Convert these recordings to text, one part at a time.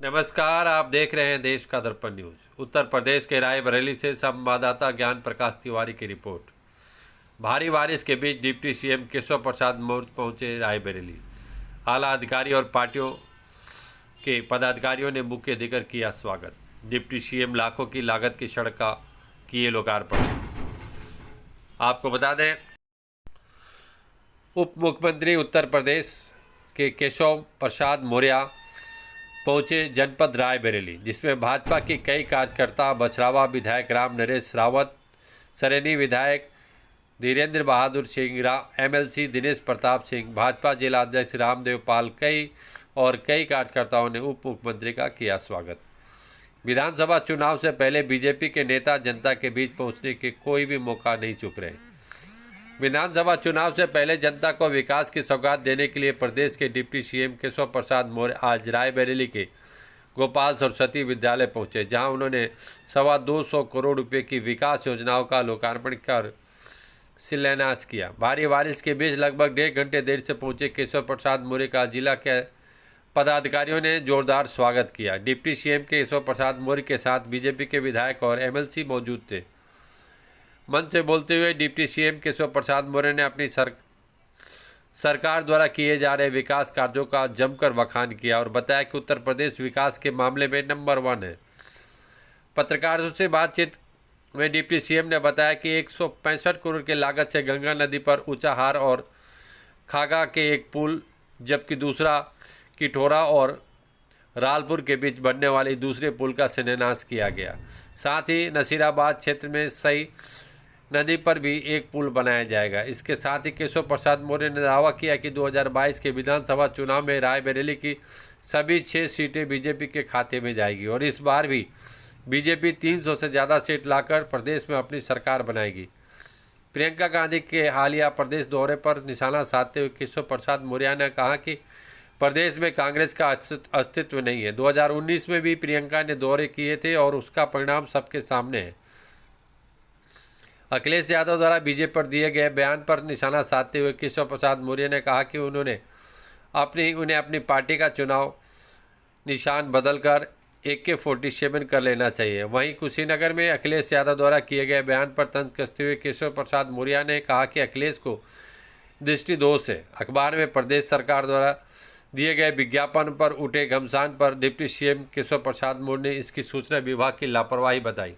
नमस्कार, आप देख रहे हैं देश का दर्पण न्यूज। उत्तर प्रदेश के रायबरेली से संवाददाता ज्ञान प्रकाश तिवारी की रिपोर्ट। भारी बारिश के बीच डिप्टी सीएम केशव प्रसाद मौर्य पहुंचे रायबरेली। आला अधिकारी और पार्टियों के पदाधिकारियों ने बुके देकर किया स्वागत। डिप्टी सीएम लाखों की लागत की सड़क का किए लोकार्पण। आपको बता दें, उप मुख्यमंत्री उत्तर प्रदेश के केशव प्रसाद मौर्य पहुंचे जनपद रायबरेली, जिसमें भाजपा के कई कार्यकर्ता, बछरावा विधायक राम नरेश रावत, सरेनी विधायक धीरेन्द्र बहादुर सिंह, एमएलसी दिनेश प्रताप सिंह, भाजपा जिला अध्यक्ष रामदेव पाल कई कार्यकर्ताओं ने उप मुख्यमंत्री का किया स्वागत। विधानसभा चुनाव से पहले बीजेपी के नेता जनता के बीच पहुंचने के कोई भी मौका नहीं चूक रहे। विधानसभा चुनाव से पहले जनता को विकास की सौगात देने के लिए प्रदेश के डिप्टी सीएम केशव प्रसाद मौर्य आज रायबरेली के गोपाल सरस्वती विद्यालय पहुंचे, जहां उन्होंने 225 करोड़ रुपए की विकास योजनाओं का लोकार्पण कर शिलान्यास किया। भारी बारिश के बीच लगभग 1.5 घंटे देर से पहुंचे केशव प्रसाद मौर्य का जिला के पदाधिकारियों ने जोरदार स्वागत किया। डिप्टी सीएम केशव प्रसाद मौर्य के साथ बीजेपी के विधायक और एमएलसी मौजूद थे। मंच से बोलते हुए डिप्टी सीएम केशव प्रसाद मौर्य ने अपनी सरकार द्वारा किए जा रहे विकास कार्यों का जमकर बखान किया और बताया कि उत्तर प्रदेश विकास के मामले में नंबर 1 है। पत्रकारों से बातचीत में डिप्टी सीएम ने बताया कि 165 करोड़ की लागत से गंगा नदी पर ऊंचाहार और खागा के एक पुल, जबकि दूसरा किठोरा और रालपुर के बीच बनने वाली दूसरे पुल का शिलान्यास किया गया। साथ ही नसीराबाद क्षेत्र में सई नदी पर भी एक पुल बनाया जाएगा। इसके साथ ही केशव प्रसाद मौर्य ने दावा किया कि 2022 के विधानसभा चुनाव में रायबरेली की सभी 6 सीटें बीजेपी के खाते में जाएगी और इस बार भी बीजेपी 300 से ज़्यादा सीट लाकर प्रदेश में अपनी सरकार बनाएगी। प्रियंका गांधी के हालिया प्रदेश दौरे पर निशाना साधते हुए केशव प्रसाद मौर्य ने कहा कि प्रदेश में कांग्रेस का अस्तित्व नहीं है। 2019 में भी प्रियंका ने दौरे किए थे और उसका परिणाम सबके सामने है। अखिलेश यादव द्वारा बीजेपी पर दिए गए बयान पर निशाना साधते हुए केशव प्रसाद मौर्य ने कहा कि उन्हें अपनी पार्टी का चुनाव निशान बदलकर AK-47 कर लेना चाहिए। वहीं कुशीनगर में अखिलेश यादव द्वारा किए गए बयान पर तंज कसते हुए केशव प्रसाद मौर्य ने कहा कि अखिलेश को दृष्टिदोष है। अखबार में प्रदेश सरकार द्वारा दिए गए विज्ञापन पर उठे घमासान पर डिप्टी सीएम केशव प्रसाद मौर्य ने इसकी सूचना विभाग की लापरवाही बताई।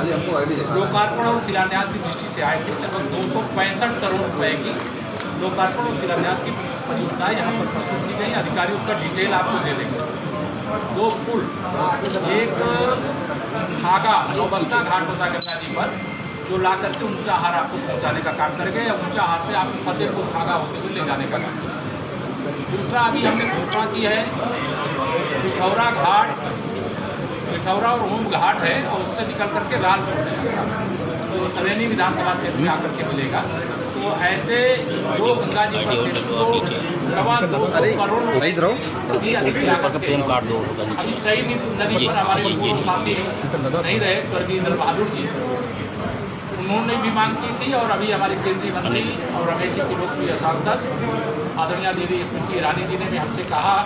लोकार्पण और शिलान्यास की दृष्टि से आए थे। लगभग 265 करोड़ रुपए की लोकार्पण और शिलान्यास की परियोजनाएं यहाँ पर प्रस्तुत की गई। अधिकारी उसका डिटेल आपको दे देंगे। 2 पुल, एक धागा नौबस्ता घाट होता है गंगा जी पर, जो ला करके ऊंचाहार आपको पहुँचाने का काम करेंगे, या ऊंचाहार से आपको फतेहपुर धागा होते हुए ले जाने का काम। दूसरा अभी हमने घोषणा की है पिठौरा घाट, पिठौरा और ओम घाट है, और उससे निकल करके लालपुर है, तो सरेनी विधानसभा क्षेत्र में आकर के मिलेगा। तो ऐसे 2 गंगा जी पर से 2.25 करोड़ अभी सही नदी पर हमारे साथी नहीं रहे स्वर्गीय इंद्र बहादुर जी, उन्होंने भी मांग की थी, और अभी हमारे केंद्रीय मंत्री और अमेठी की लोकप्रिय सांसद आदरणीय दीदी स्मृति ईरानी जी ने भी हमसे कहा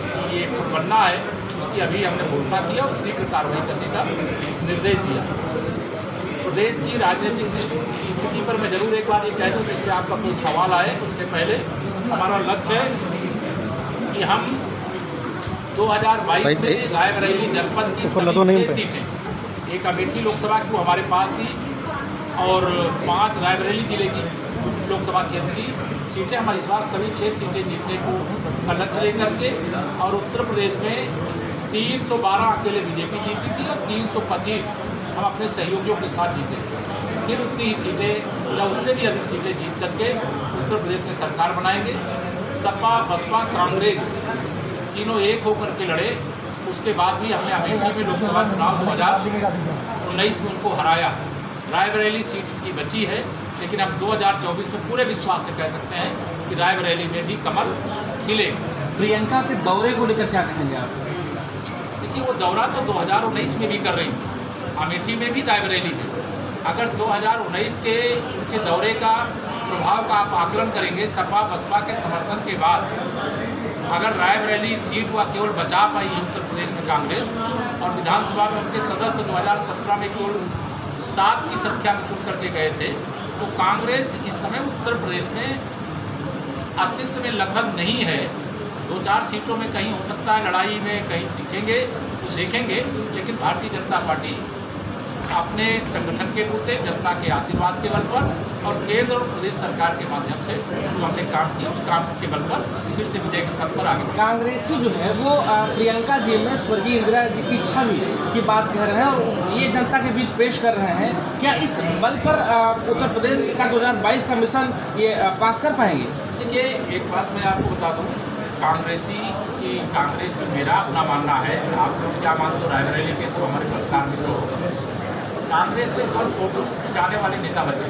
कि ये पुल बनना है, उसकी अभी हमने घोषणा की और शीघ्र कार्रवाई करने का निर्देश दिया। प्रदेश की राजनीतिक स्थिति पर मैं जरूर एक बार ये कह दूँ, जिससे आपका कोई सवाल आए उससे पहले हमारा लक्ष्य है कि हम 2022 में रायबरेली जनपद की सभी 6 सीटें, एक अमेठी लोकसभा की वो हमारे पास थी, और 5 रायबरेली जिले की लोकसभा क्षेत्र की सीटें हम इस बार सभी 6 सीटें जीतने को का लक्ष्य लेकर के, और उत्तर प्रदेश में 312 अकेले बीजेपी जीती थी और 325 हम अपने सहयोगियों के साथ जीते। फिर उतनी ही सीटें या उससे भी अधिक सीटें जीत करके उत्तर प्रदेश में सरकार बनाएंगे। सपा, बसपा, कांग्रेस तीनों एक होकर के लड़े, उसके बाद भी हमने अमेठी में लोकसभा चुनाव 2019 में उनको हराया। रायबरेली सीट की बची है, लेकिन अब 2024 में पूरे विश्वास से कह सकते हैं कि रायबरेली में भी कमल खिलेगा। प्रियंका के दौरे को लेकर क्या कहेंगे आप? देखिए, वो दौरा तो 2019 में भी कर रही थी, अमेठी में भी, रायबरेली में। अगर 2019 के उनके दौरे का प्रभाव का आप आकलन करेंगे, सपा बसपा के समर्थन के बाद अगर रायबरेली सीट वह केवल बचा पाई उत्तर प्रदेश में कांग्रेस, और विधानसभा में उनके सदस्य 2017 में केवल 7 की संख्या में चुन करके गए थे, तो कांग्रेस इस समय उत्तर प्रदेश में अस्तित्व में लगभग नहीं है। 2-4 सीटों में कहीं हो सकता है लड़ाई में कहीं दिखेंगे, तो देखेंगे, लेकिन भारतीय जनता पार्टी अपने संगठन के बूते, जनता के आशीर्वाद के बल पर और केंद्र और प्रदेश सरकार के माध्यम से जो हमने काम किया, उस काम के बल पर फिर से विजय के पथ पर आगे। कांग्रेसी जो है वो प्रियंका जी में स्वर्गीय इंदिरा जी की छवि की बात कह रहे हैं और ये जनता के बीच पेश कर रहे हैं। क्या इस बल पर उत्तर प्रदेश का 2022 का मिशन ये पास कर पाएंगे? देखिए, एक बात मैं आपको बता दूँ, कांग्रेसी की कांग्रेस में मेरा अपना मानना है, आप लोग क्या मानते हो रायबरेली के सब हमारे पत्रकार मित्र हो, कांग्रेस में केवल फोटो खिंचाने वाले नेता बचे,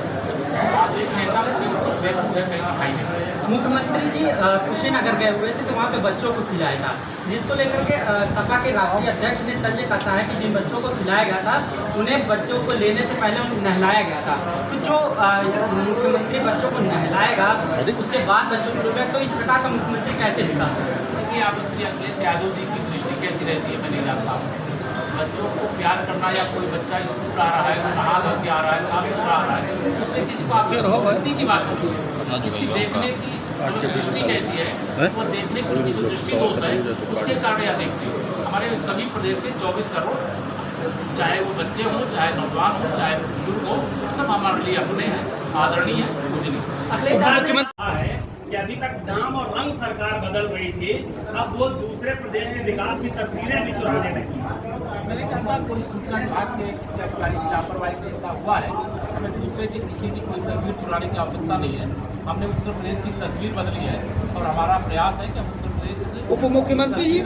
आज एक नेता पूरे उत्तर प्रदेश में कहीं दिखाई नहीं। मुख्यमंत्री जी कुशीनगर गए हुए थे, तो वहाँ पे बच्चों को खिलाया था, जिसको लेकर के सपा के राष्ट्रीय अध्यक्ष ने तंज कसा है कि जिन बच्चों को खिलाया गया था उन्हें बच्चों को लेने से पहले उन्हें नहलाया गया था। तो जो मुख्यमंत्री बच्चों को नहलाएगा उसके बाद बच्चों को रोकेगा, तो इस प्रकार का मुख्यमंत्री कैसे विकास कर सकते हैं? देखिए, आप इसलिए अखिलेश यादव जी की दृष्टि कैसी रहती है मैं नहीं जानता। बच्चों को प्यार करना, या कोई बच्चा स्कूल आ रहा है, नहा धो के आ रहा है, साफ सुथरा आ रहा है, उसमें किसी को आपत्ति की बात होती है। इसकी देखने की दृष्टि कैसी है, वो देखने की उनकी जो दृष्टि दोष है, उसके कारण यह देखती है। हमारे सभी प्रदेश के 24 करोड़, चाहे वो बच्चे हों, चाहे नौजवान हों, चाहे बुजुर्ग हों, सब हमारे लिए अपने हैं, आदरणीय है, पूजनीय। कि अभी तक नाम और रंग सरकार बदल रही थी, अब वो दूसरे प्रदेश के विकास की तस्वीरें भी चुराने लगी। मैंने कहा कोई सूचना विभाग के किसी अधिकारी की लापरवाही से ऐसा हुआ है, हमें दूसरे की किसी की कोई तस्वीर चुराने की आवश्यकता नहीं है। हमने उत्तर प्रदेश की तस्वीर बदली है, और हमारा प्रयास है कि हम उत्तर प्रदेश उप मुख्यमंत्री जी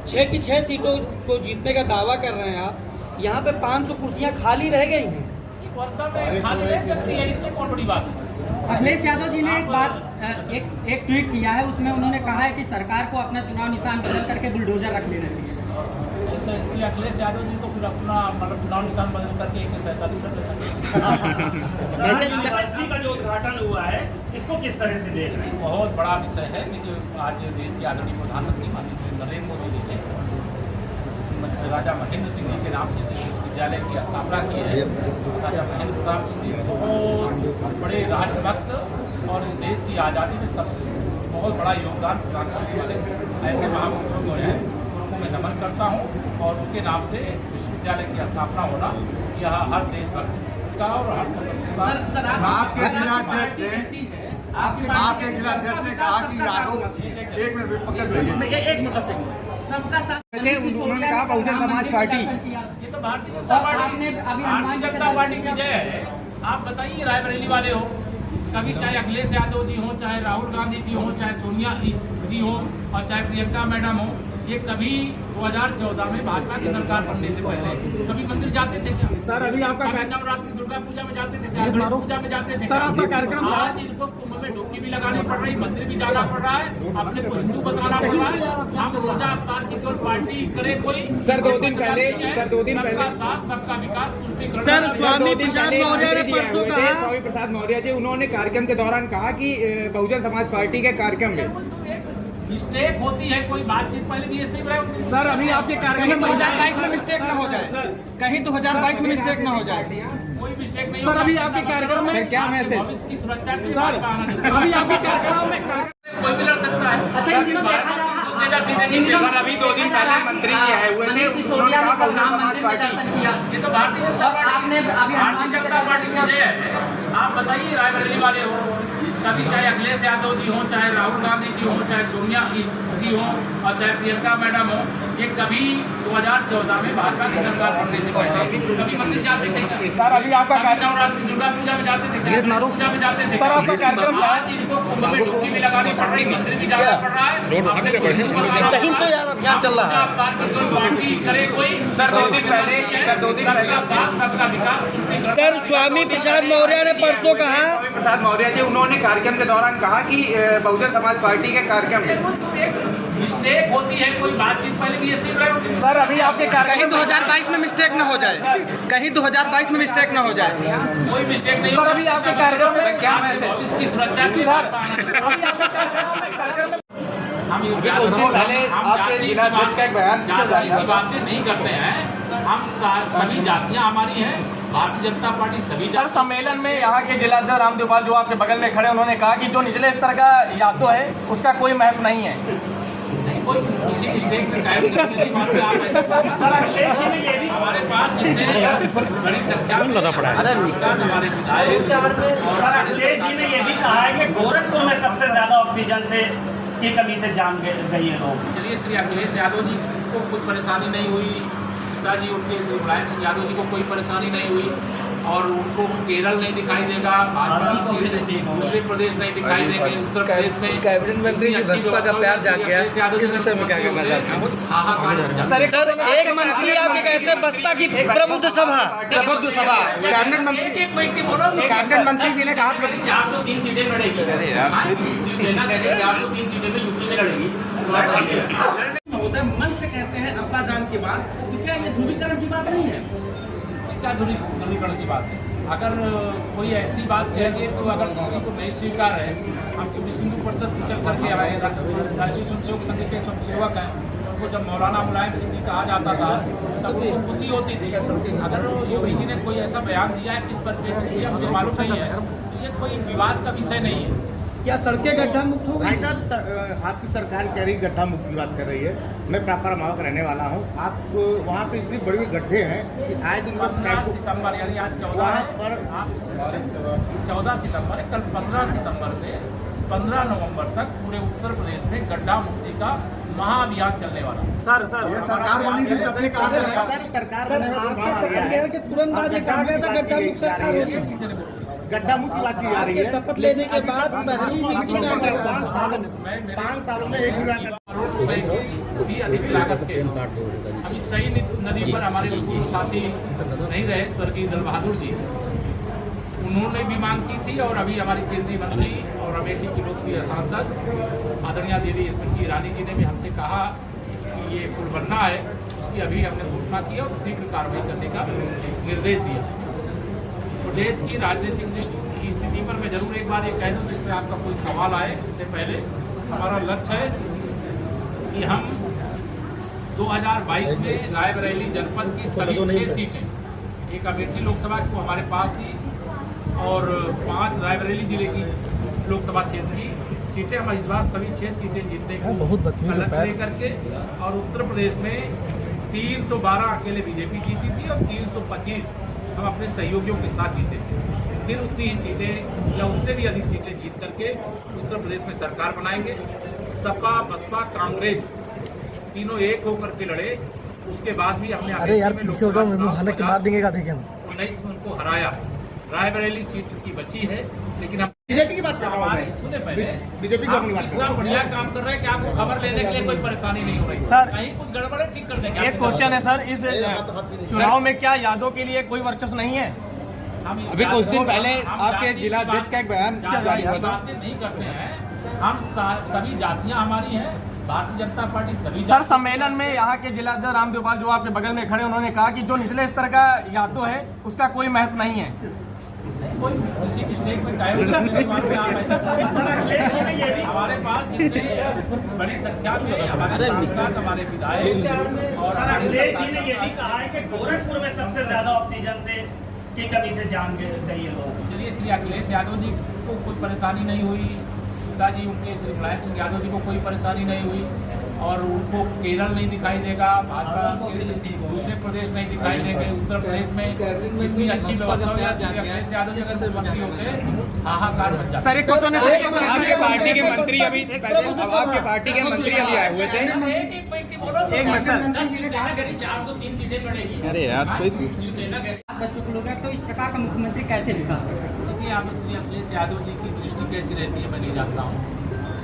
6 की 6 सीटों को जीतने का दावा कर रहे हैं आप, यहाँ पे 500 कुर्सियाँ खाली रह गई हैं। वर्षा में खाली रह सकती है, इसमें कौन बड़ी बात है। अखिलेश यादव जी ने एक ट्वीट किया है, उसमें उन्होंने कहा है कि सरकार को अपना चुनाव निशान बदल करके बुलडोजर रख लेना चाहिए। इसलिए अखिलेश यादव जी को फिर अपना मतलब चुनाव निशान बदल करके 147 कर देना। यूनिवर्सिटी का जो उद्घाटन हुआ है, इसको किस तरह से देख रहे हैं? बहुत बड़ा विषय है कि जो आज देश के आदरणीय प्रधानमंत्री माननीय श्री नरेंद्र मोदी जी ने राजा महेंद्र सिंह जी के नाम से विद्यालय की स्थापना की है। राजा महेंद्र प्रताप सिंह जी बहुत बड़े राष्ट्रभक्त और इस देश की आज़ादी में सब बहुत बड़ा योगदान प्रदान करने वाले ऐसे महापुरुषों को हैं, उनको मैं नमन करता हूँ और उनके नाम से विश्वविद्यालय की स्थापना होना यह हर देशभक्त का और हर संगठन का। आपके जिलाध्यक्ष ने कहा कि आरोप एक मिनट पकड़ लीजिए। एक मिनट सबका साथ उन्होंने कहा बहुजन समाज पार्टी ये तो भारतीय जनता पार्टी, भारतीय जनता पार्टी की जय है। आप बताइए रायबरेली वाले हो, कभी चाहे अखिलेश यादव जी हो, चाहे राहुल गांधी जी हो, चाहे सोनिया जी हो और चाहे प्रियंका मैडम हो, ये कभी 2014 में भाजपा की सरकार बनने से पहले कभी मंदिर जाते थे क्या? सर अभी आपका नवरात्रि दुर्गा पूजा में जाते थे क्या? गणेश पूजा में जाते थे? सर आपका कार्यक्रम आज इनको कुंभ में डुबकी भी लगानी पड़ रही, मंदिर भी जाना पड़ रहा है, अपने को हिंदू बताना पड़ रहा है। हम पूजा अवतार की केवल पार्टी करे कोई। सर, दो दिन पहले सबका साथ सबका विकास तुष्टिकरण। सर स्वामी प्रसाद मौर्य ने परसों कहा, स्वामी प्रसाद मौर्य जी उन्होंने कार्यक्रम के दौरान कहा कि बहुजन समाज पार्टी के कार्यक्रम में मिस्टेक होती है, कोई बातचीत पहले भी इसमें बनाई। सर अभी आपके कार्यक्रम 2022 में मिस्टेक न हो जाए, कहीं 2022 में मिस्टेक न हो जाए। कोई मिस्टेक नहीं। सर अभी आपके कार्यक्रम में क्या मैसेज? भविष्य की सुरक्षा के सर अभी आपके कार्यक्रम में कोई भी लड़ सकता है। अच्छा, इन दिनों देखा जा रहा है सर अभी 2 दिन पहले मंत्री जी आए हुए थे, मनीष सिसोदिया ने कल राम मंदिर में दर्शन किया। ये तो भारतीय जनता और आपने अभी भारतीय जनता पार्टी की जय है। आप बताइए रायबरेली वाले हो, कभी चाहे अखिलेश यादव जी हो, चाहे राहुल गांधी जी हो, चाहे सोनिया जी हो और चाहे प्रियंका मैडम हो, ये कभी 2014 में भाजपा की सरकार बनने से पहले कभी मंदिर जाते थे क्या? सर अभी आपका नवरात्रि दुर्गा पूजा में जाते थे क्या? गणेश पूजा में जाते थे? सर आपका कार्यक्रम आज इनको कुंभ में डुबकी भी लगानी पड़ रही, मंदिर भी जाना पड़ रहा है। कहीं तो यार क्या चल रहा है? पार्टी करे कोई। सर 2 दिन पहले साथ सबका विकास। सर स्वामी प्रसाद मौर्य ने परसों कहा, स्वामी प्रसाद मौर्य जी उन्होंने कार्यक्रम के दौरान कहा कि बहुजन समाज पार्टी के कार्यक्रम में मिस्टेक होती है, कोई बातचीत पहले भी इसमें बनाई। सर अभी आपके कार्यक्रम कहीं 2022 में मिस्टेक न हो जाए, कहीं 2022 में मिस्टेक न हो जाए। कोई मिस्टेक नहीं। सर अभी आपके कार्यक्रम में क्या मैसेज? भविष्य की सुरक्षा के हम ये कुछ दिन पहले आपके जिलाध्यक्ष का एक बयान जाति की बातें नहीं करते हैं। हम सभी जातियां हमारी हैं, भारतीय जनता पार्टी सभी सर सम्मेलन में यहाँ के जिलाध्यक्ष रामदेवपाल जो आपके बगल में खड़े, उन्होंने कहा कि जो निचले स्तर का यादव है उसका कोई महत्व नहीं है। कोई किसी मिस्टेक में कायम नहीं मानते आप ऐसे। सर अखिलेश जी ने ये भी हमारे पास जितने बड़ी संख्या में हमारे विधायक सर अखिलेश जी ने ये भी कहा है कि गोरखपुर में सबसे ज्यादा ऑक्सीजन से की कमी से जान गई है लोग। चलिए श्री अखिलेश यादव जी को कोई परेशानी नहीं हुई, पिताजी उनके श्री मुलायम सिंह यादव जी को कोई परेशानी नहीं हुई और उनको केरल नहीं दिखाई देगा, भाजपा दूसरे प्रदेश नहीं दिखाई देंगे, उत्तर प्रदेश में कैबिनेट मंत्री जी बसपा का प्यार जाग गया, इस विषय में क्या कहना चाहते हैं? सर एक मंत्री आपके कहते हैं बसपा की प्रबुद्ध सभा कैबिनेट मंत्री जी ने कहा 403 सीटें लड़ेगी। सेना कहते हैं 403 सीटें में यूपी में लड़ेगी। महोदय मन से कहते हैं अब्बा जान की बात, तो क्या ये ध्रुवीकरण की बात नहीं है? क्या ध्रुवीकरण की बात है? अगर कोई ऐसी बात कह दिए तो अगर किसी को नहीं स्वीकार है, हम क्योंकि सिंधु परिषद से चल करके आए, राष्ट्रीय स्वयंसेवक संघ के स्वयंसेवक हैं, उनको जब मौलाना मुलायम सिंह जी कहा जाता था तब उनको खुशी होती थी। अगर योगी जी ने कोई ऐसा बयान दिया है किस पर मुझे मालूम नहीं है, तो ये कोई विवाद का विषय नहीं है। क्या सड़कें गड्ढा मुक्त हो भाई गई? साहब आपकी सरकार कह रही गड्ढा मुक्त की बात कर रही है। मैं प्रापर मावक रहने वाला हूँ। आप वहाँ पे इतनी बड़ी गड्ढे हैं कि आए दिन लोग 15 सितंबर यानी आज 14 वहाँ पर 14 सितंबर है, कल 15 सितंबर से 15 नवंबर तक पूरे उत्तर प्रदेश में गड्ढा मुक्ति का महाअभियान चलने वाला है। सर सरकार बनी थी अपने काम सरकार बने हुए चुनाव आ गया है। तुरंत बाद ये कहा गया था गड्ढा मुक्त सरकार होगी। गड्ढा मुक्त की बात की जा रही है। शपथ लेने के बाद पहली मीटिंग में 5 सालों में 1 करोड़ रुपए की भी अधिक लागत के अभी सही नदी पर हमारे पूर्व साथी नहीं रहे स्वर्गीय दल बहादुर जी, उन्होंने भी मांग की थी और अभी हमारे केंद्रीय मंत्री और अमेठी की लोकप्रिय सांसद आदरणीय दीदी स्मृति ईरानी जी ने भी हमसे कहा कि ये पुल बनना है, उसकी अभी हमने घोषणा की और शीघ्र कार्रवाई करने का निर्देश दिया। तो देश की राजनीतिक स्थिति पर मैं जरूर एक बार ये कह दूँ जिससे आपका कोई सवाल आए, इससे पहले हमारा लक्ष्य है कि हम 2022 में रायबरेली जनपद की सभी 6 सीटें, एक अमेठी लोकसभा को हमारे पास थी और 5 रायबरेली जिले की लोकसभा क्षेत्र की सीटें हम इस बार सभी 6 सीटें जीतने को लक्ष्य लेकर के, और उत्तर प्रदेश में 312 अकेले बीजेपी जीती थी और 325 हम अपने सहयोगियों के साथ जीते थे। फिर उतनी ही सीटें या उससे भी अधिक सीटें जीत करके उत्तर प्रदेश में सरकार बनाएंगे। सपा बसपा कांग्रेस तीनों एक होकर के लड़े, उसके बाद भी हमने उन्नीस में उनको हराया। रायबरेली सीट की बची है, लेकिन हम बीजेपी की बात कर रहा हूँ सुने मैं। पहले बीजेपी की अपनी बात कर इतना रहा हूँ। बढ़िया काम कर रहे हैं कि आपको खबर लेने के लिए कोई परेशानी नहीं हो रही। सर, कहीं कुछ गड़बड़ है ठीक कर देंगे। एक क्वेश्चन है सर, इस चुनाव में क्या यादव के लिए कोई वर्चस्व नहीं है? अभी कुछ दिन पहले आपके जिला अध्यक्ष का एक बयान जारी हुआ था। बातें नहीं करते हैं हम, सभी जातियां हमारी हैं, भारतीय जनता पार्टी सभी सर, सम्मेलन में यहाँ के जिलाध्यक्ष राम देवपाल जो आपके बगल में खड़े, उन्होंने कहा कि जो निचले स्तर का यादव है उसका कोई महत्व नहीं है। कोई किसी की स्टेटमेंट आए हमारे पास जितने बड़ी संख्या में हमारे सांसद, हमारे विधायक और अखिलेश जी ने ये भी कहा है कि गोरखपुर में सबसे ज्यादा ऑक्सीजन से की कमी से जान गए ये लोग। चलिए, इसलिए अखिलेश यादव जी को कोई परेशानी नहीं हुई, पिताजी उनके श्री मुलायम सिंह यादव जी को कोई परेशानी नहीं हुई, और उनको केरल नहीं दिखाई देगा, भाजपा दूसरे प्रदेश नहीं दिखाई देंगे। उत्तर प्रदेश में इतनी अच्छी व्यवस्था हुई, अखिलेश यादव जी अगर मुख्यमंत्री होते हाहाकार बन जाता। सर, एक क्वेश्चन है, आपके पार्टी के मंत्री अभी आपके पार्टी के मंत्री अभी आए हुए थे। एक मिनट सर, 403 सीटें लड़ेगी। अरे यार, बच्चों को लोग हैं, तो इस प्रकार का मुख्यमंत्री कैसे विकास कर सकते हैं? देखिए, आप इसलिए अखिलेश यादव जी की दृष्टि कैसी रहती है मैं नहीं जानता हूँ।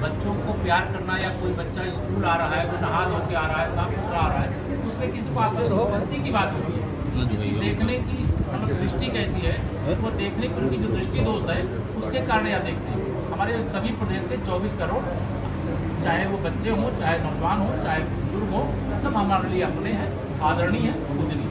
बच्चों को प्यार करना, या कोई बच्चा स्कूल आ रहा है, वो नहा धो के आ रहा है, साफ सुथरा आ रहा है, तो उसमें किसी को आपत्ति की बात होती है। इसकी देखने की मतलब दृष्टि कैसी है, वो देखने की उनकी जो दृष्टि दोष है उसके कारण यह देखते हैं। हमारे सभी प्रदेश के 24 करोड़, चाहे वो बच्चे हों, चाहे नौजवान हों, चाहे बुजुर्ग हों, सब हमारे लिए अपने हैं, आदरणीय हैं, पूजनीय।